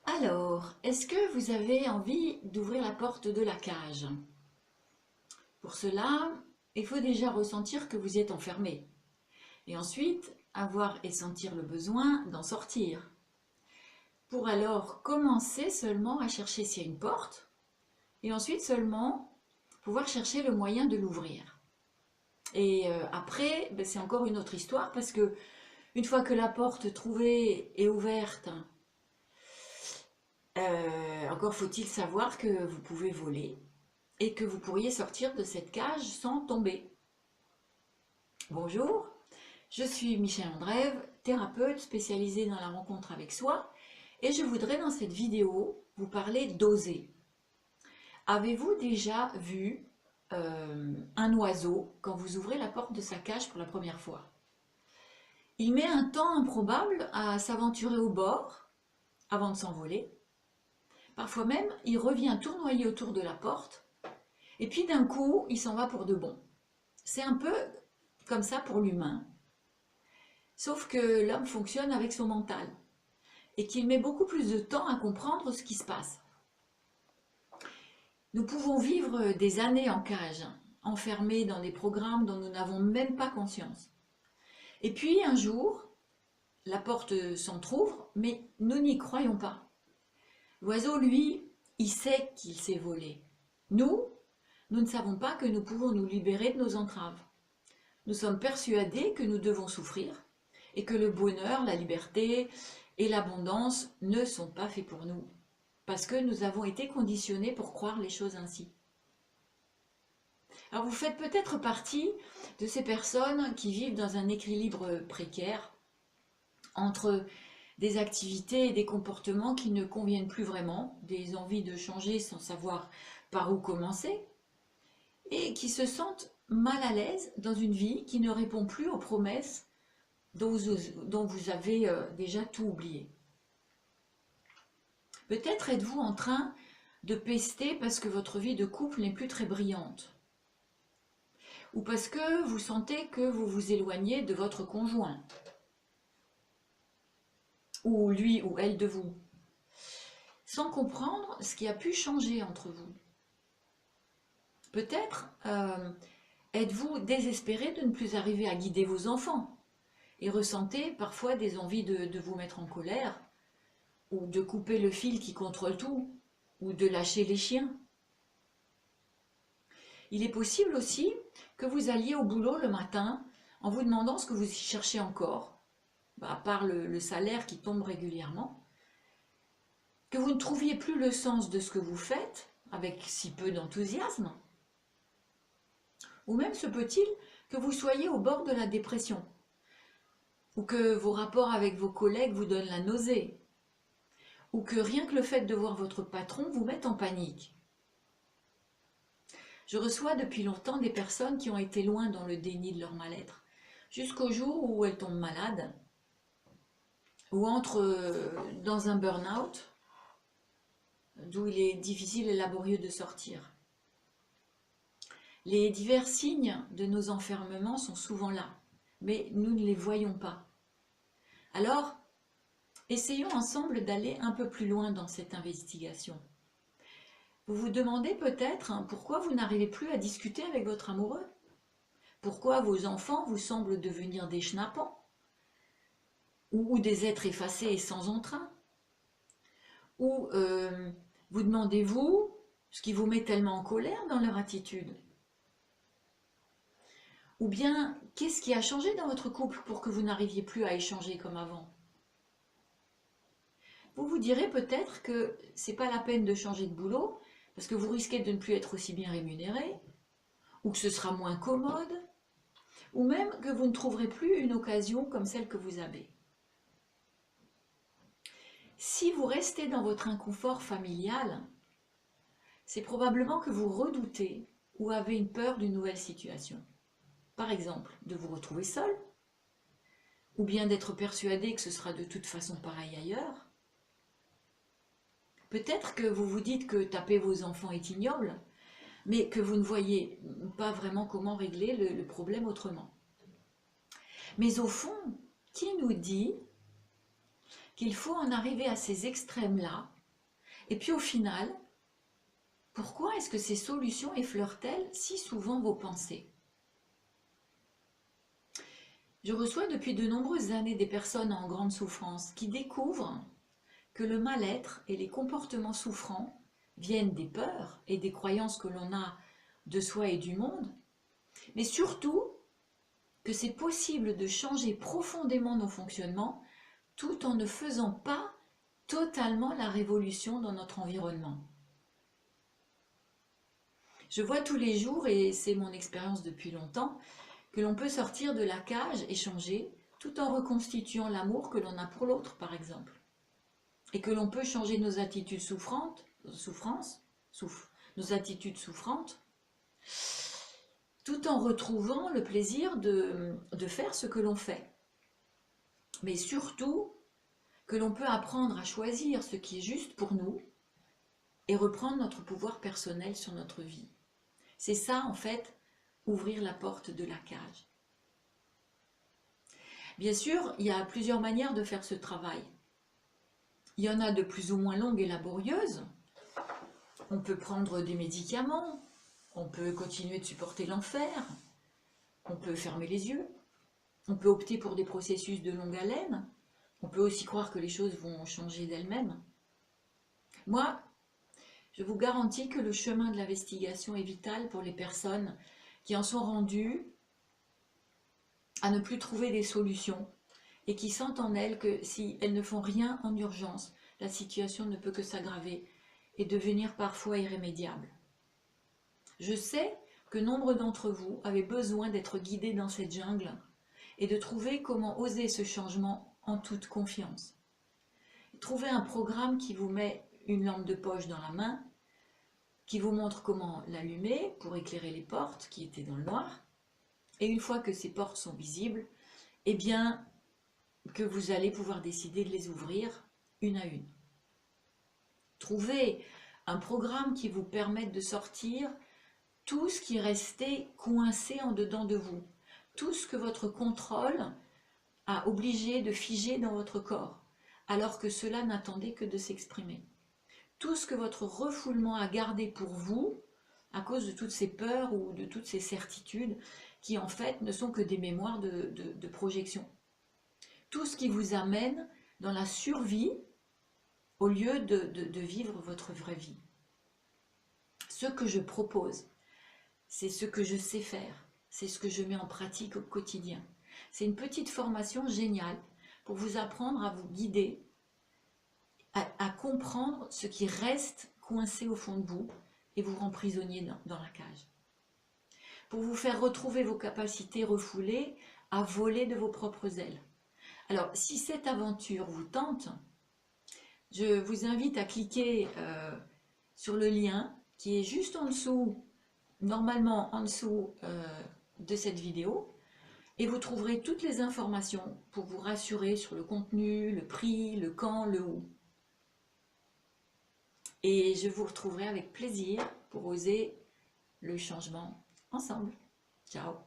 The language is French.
Alors, est-ce que vous avez envie d'ouvrir la porte de la cage? Pour cela, il faut déjà ressentir que vous y êtes enfermé. Et ensuite, avoir et sentir le besoin d'en sortir. Pour alors commencer seulement à chercher s'il y a une porte, et ensuite seulement pouvoir chercher le moyen de l'ouvrir. Et après, c'est encore une autre histoire parce que une fois que la porte trouvée est ouverte, encore faut-il savoir que vous pouvez voler et que vous pourriez sortir de cette cage sans tomber. Bonjour, je suis Michel Andrève, thérapeute spécialisée dans la rencontre avec soi, et je voudrais dans cette vidéo vous parler d'oser. Avez-vous déjà vu un oiseau quand vous ouvrez la porte de sa cage pour la première fois? Il met un temps improbable à s'aventurer au bord avant de s'envoler. Parfois même, il revient tournoyer autour de la porte et puis d'un coup, il s'en va pour de bon. C'est un peu comme ça pour l'humain. Sauf que l'homme fonctionne avec son mental et qu'il met beaucoup plus de temps à comprendre ce qui se passe. Nous pouvons vivre des années en cage, enfermés dans des programmes dont nous n'avons même pas conscience. Et puis un jour, la porte s'entrouvre, mais nous n'y croyons pas. L'oiseau, lui, il sait qu'il s'est volé. Nous ne savons pas que nous pouvons nous libérer de nos entraves. Nous sommes persuadés que nous devons souffrir et que le bonheur, la liberté et l'abondance ne sont pas faits pour nous, parce que nous avons été conditionnés pour croire les choses ainsi. Alors vous faites peut-être partie de ces personnes qui vivent dans un équilibre précaire entre des activités et des comportements qui ne conviennent plus vraiment, des envies de changer sans savoir par où commencer, et qui se sentent mal à l'aise dans une vie qui ne répond plus aux promesses dont vous avez déjà tout oublié. Peut-être êtes-vous en train de pester parce que votre vie de couple n'est plus très brillante, ou parce que vous sentez que vous vous éloignez de votre conjoint, ou lui ou elle de vous, sans comprendre ce qui a pu changer entre vous. Peut-être êtes-vous désespéré de ne plus arriver à guider vos enfants et ressentez parfois des envies de vous mettre en colère, ou de couper le fil qui contrôle tout, ou de lâcher les chiens. Il est possible aussi que vous alliez au boulot le matin en vous demandant ce que vous y cherchez encore, à part le salaire qui tombe régulièrement, que vous ne trouviez plus le sens de ce que vous faites avec si peu d'enthousiasme, ou même se peut-il que vous soyez au bord de la dépression, ou que vos rapports avec vos collègues vous donnent la nausée, ou que rien que le fait de voir votre patron vous mette en panique. Je reçois depuis longtemps des personnes qui ont été loin dans le déni de leur mal-être, jusqu'au jour où elles tombent malades, ou entrent dans un burn-out, d'où il est difficile et laborieux de sortir. Les divers signes de nos enfermements sont souvent là, mais nous ne les voyons pas. Alors, essayons ensemble d'aller un peu plus loin dans cette investigation. Vous vous demandez peut-être pourquoi vous n'arrivez plus à discuter avec votre amoureux? Pourquoi vos enfants vous semblent devenir des schnappants? Ou des êtres effacés et sans entrain? Ou vous demandez-vous ce qui vous met tellement en colère dans leur attitude? Ou bien, qu'est-ce qui a changé dans votre couple pour que vous n'arriviez plus à échanger comme avant? Vous vous direz peut-être que c'est pas la peine de changer de boulot parce que vous risquez de ne plus être aussi bien rémunéré, ou que ce sera moins commode, ou même que vous ne trouverez plus une occasion comme celle que vous avez. Si vous restez dans votre inconfort familial, c'est probablement que vous redoutez ou avez une peur d'une nouvelle situation. Par exemple, de vous retrouver seul, ou bien d'être persuadé que ce sera de toute façon pareil ailleurs. Peut-être que vous vous dites que taper vos enfants est ignoble, mais que vous ne voyez pas vraiment comment régler le problème autrement. Mais au fond, qui nous dit qu'il faut en arriver à ces extrêmes-là Et puis au final, pourquoi est-ce que ces solutions effleurent-elles si souvent vos pensées? Je reçois depuis de nombreuses années des personnes en grande souffrance qui découvrent que le mal-être et les comportements souffrants viennent des peurs et des croyances que l'on a de soi et du monde, mais surtout que c'est possible de changer profondément nos fonctionnements tout en ne faisant pas totalement la révolution dans notre environnement. Je vois tous les jours, et c'est mon expérience depuis longtemps, que l'on peut sortir de la cage et changer tout en reconstituant l'amour que l'on a pour l'autre, par exemple. Et que l'on peut changer nos attitudes nos attitudes souffrantes, tout en retrouvant le plaisir de faire ce que l'on fait. Mais surtout, que l'on peut apprendre à choisir ce qui est juste pour nous et reprendre notre pouvoir personnel sur notre vie. C'est ça, en fait, ouvrir la porte de la cage. Bien sûr, il y a plusieurs manières de faire ce travail. Il y en a de plus ou moins longues et laborieuses. On peut prendre des médicaments, on peut continuer de supporter l'enfer, on peut fermer les yeux, on peut opter pour des processus de longue haleine, on peut aussi croire que les choses vont changer d'elles-mêmes. Moi, je vous garantis que le chemin de l'investigation est vital pour les personnes qui en sont rendues à ne plus trouver des solutions et qui sentent en elles que si elles ne font rien en urgence, la situation ne peut que s'aggraver et devenir parfois irrémédiable. Je sais que nombre d'entre vous avaient besoin d'être guidés dans cette jungle et de trouver comment oser ce changement en toute confiance. Trouvez un programme qui vous met une lampe de poche dans la main, qui vous montre comment l'allumer pour éclairer les portes qui étaient dans le noir. Et une fois que ces portes sont visibles, eh bien, que vous allez pouvoir décider de les ouvrir une à une. Trouvez un programme qui vous permette de sortir tout ce qui est resté coincé en dedans de vous, tout ce que votre contrôle a obligé de figer dans votre corps, alors que cela n'attendait que de s'exprimer. Tout ce que votre refoulement a gardé pour vous, à cause de toutes ces peurs ou de toutes ces certitudes, qui en fait ne sont que des mémoires de projection. Tout ce qui vous amène dans la survie, au lieu de vivre votre vraie vie. Ce que je propose, c'est ce que je sais faire, c'est ce que je mets en pratique au quotidien. C'est une petite formation géniale pour vous apprendre à vous guider, à comprendre ce qui reste coincé au fond de vous et vous rend prisonnier dans la cage. Pour vous faire retrouver vos capacités refoulées à voler de vos propres ailes. Alors, si cette aventure vous tente, je vous invite à cliquer sur le lien qui est juste en dessous, normalement en dessous de cette vidéo, et vous trouverez toutes les informations pour vous rassurer sur le contenu, le prix, le quand, le où. Et je vous retrouverai avec plaisir pour oser le changement ensemble. Ciao!